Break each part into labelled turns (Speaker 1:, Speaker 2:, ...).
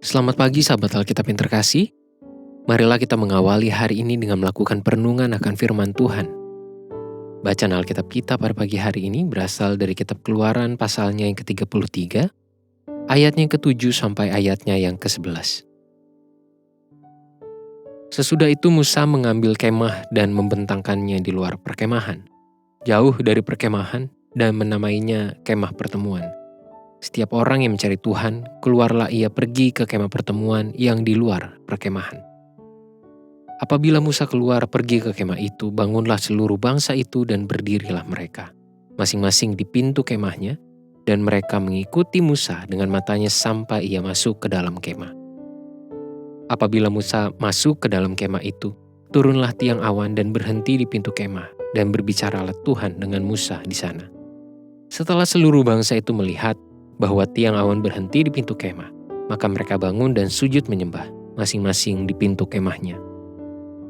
Speaker 1: Selamat pagi sahabat Alkitab yang terkasih. Marilah kita mengawali hari ini dengan melakukan perenungan akan firman Tuhan. Bacaan Alkitab kita pada pagi hari ini berasal dari kitab Keluaran pasalnya yang ke-33, ayatnya yang ke-7 sampai ayatnya yang ke-11. Sesudah itu Musa mengambil kemah dan membentangkannya di luar perkemahan, jauh dari perkemahan, dan menamainya kemah pertemuan. Setiap orang yang mencari Tuhan, keluarlah ia pergi ke kemah pertemuan yang di luar perkemahan. Apabila Musa keluar pergi ke kemah itu, bangunlah seluruh bangsa itu dan berdirilah mereka, masing-masing di pintu kemahnya, dan mereka mengikuti Musa dengan matanya sampai ia masuk ke dalam kemah. Apabila Musa masuk ke dalam kemah itu, turunlah tiang awan dan berhenti di pintu kemah, dan berbicaralah Tuhan dengan Musa di sana. Setelah seluruh bangsa itu melihat bahwa tiang awan berhenti di pintu kemah, maka mereka bangun dan sujud menyembah, masing-masing di pintu kemahnya.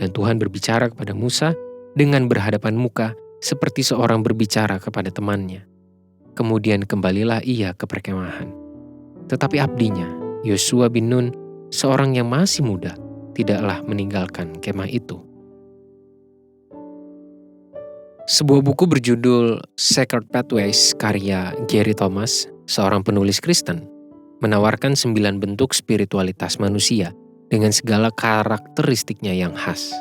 Speaker 1: Dan Tuhan berbicara kepada Musa dengan berhadapan muka seperti seorang berbicara kepada temannya. Kemudian kembalilah ia ke perkemahan. Tetapi abdinya, Yosua bin Nun, seorang yang masih muda, tidaklah meninggalkan kemah itu. Sebuah buku berjudul Sacred Pathways karya Gary Thomas, seorang penulis Kristen, menawarkan 9 bentuk spiritualitas manusia dengan segala karakteristiknya yang khas.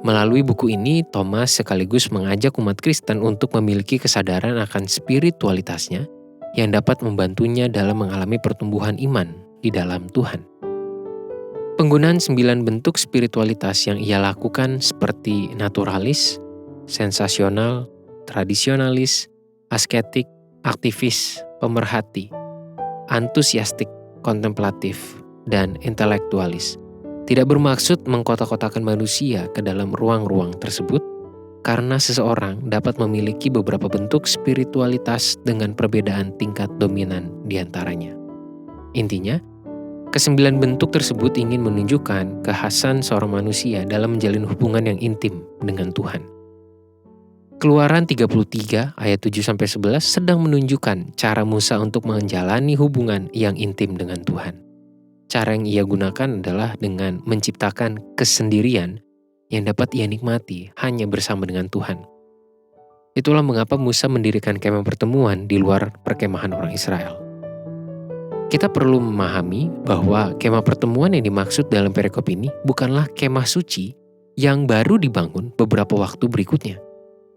Speaker 1: Melalui buku ini, Thomas sekaligus mengajak umat Kristen untuk memiliki kesadaran akan spiritualitasnya yang dapat membantunya dalam mengalami pertumbuhan iman di dalam Tuhan. Penggunaan 9 bentuk spiritualitas yang ia lakukan seperti naturalis, sensasional, tradisionalis, asketik, aktivis, pemerhati, antusiastik, kontemplatif, dan intelektualis, tidak bermaksud mengkotak-kotakan manusia ke dalam ruang-ruang tersebut, karena seseorang dapat memiliki beberapa bentuk spiritualitas dengan perbedaan tingkat dominan di antaranya. Intinya, ke-9 bentuk tersebut ingin menunjukkan kekhasan seorang manusia dalam menjalin hubungan yang intim dengan Tuhan. Keluaran 33 ayat 7-11 sedang menunjukkan cara Musa untuk menjalani hubungan yang intim dengan Tuhan. Cara yang ia gunakan adalah dengan menciptakan kesendirian yang dapat ia nikmati hanya bersama dengan Tuhan. Itulah mengapa Musa mendirikan kemah pertemuan di luar perkemahan orang Israel. Kita perlu memahami bahwa kemah pertemuan yang dimaksud dalam perikop ini bukanlah kemah suci yang baru dibangun beberapa waktu berikutnya.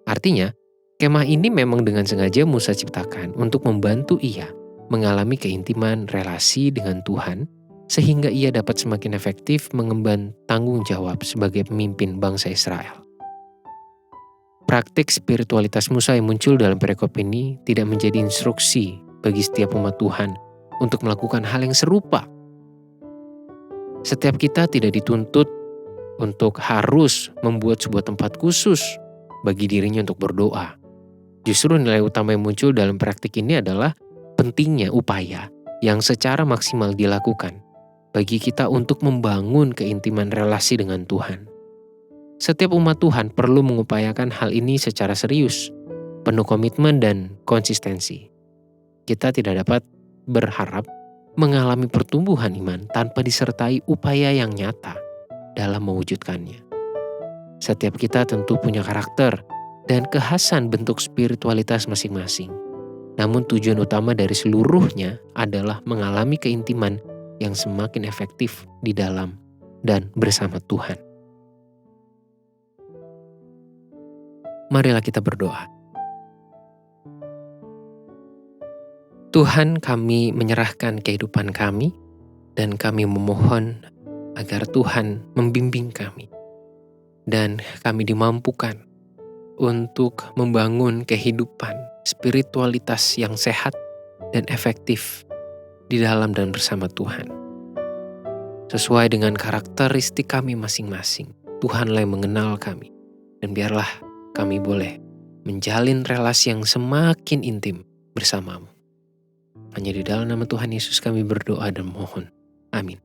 Speaker 1: Artinya, kemah ini memang dengan sengaja Musa ciptakan untuk membantu ia mengalami keintiman relasi dengan Tuhan, sehingga ia dapat semakin efektif mengemban tanggung jawab sebagai pemimpin bangsa Israel. Praktik spiritualitas Musa yang muncul dalam perikop ini tidak menjadi instruksi bagi setiap umat Tuhan untuk melakukan hal yang serupa. Setiap kita tidak dituntut untuk harus membuat sebuah tempat khusus bagi dirinya untuk berdoa. Justru nilai utama yang muncul dalam praktik ini adalah pentingnya upaya yang secara maksimal dilakukan bagi kita untuk membangun keintiman relasi dengan Tuhan. Setiap umat Tuhan perlu mengupayakan hal ini secara serius, penuh komitmen dan konsistensi. Kita tidak dapat berharap mengalami pertumbuhan iman tanpa disertai upaya yang nyata dalam mewujudkannya. Setiap kita tentu punya karakter dan kekhasan bentuk spiritualitas masing-masing. Namun tujuan utama dari seluruhnya adalah mengalami keintiman yang semakin efektif di dalam dan bersama Tuhan. Marilah kita berdoa. Tuhan, kami menyerahkan kehidupan kami dan kami memohon agar Tuhan membimbing kami. Dan kami dimampukan untuk membangun kehidupan spiritualitas yang sehat dan efektif di dalam dan bersama Tuhan. Sesuai dengan karakteristik kami masing-masing, Tuhanlah yang mengenal kami. Dan biarlah kami boleh menjalin relasi yang semakin intim bersamamu. Hanya di dalam nama Tuhan Yesus kami berdoa dan mohon. Amin.